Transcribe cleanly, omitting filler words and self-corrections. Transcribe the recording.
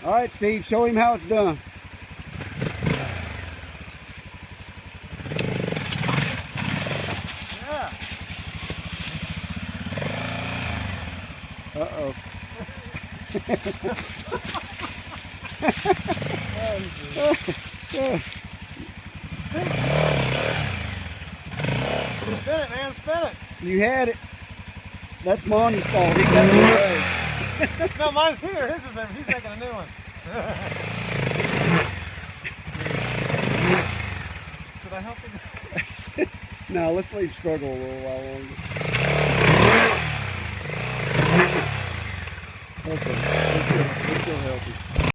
All right, Steve, show him how it's done. Yeah. Uh-oh. Spin it, man, spin it. You had it. That's Monte's fault. He got it away. No, mine's here. His is there. He's making a new one. Did I help him? No, let's leave struggle a little while longer. Okay, let's go help him.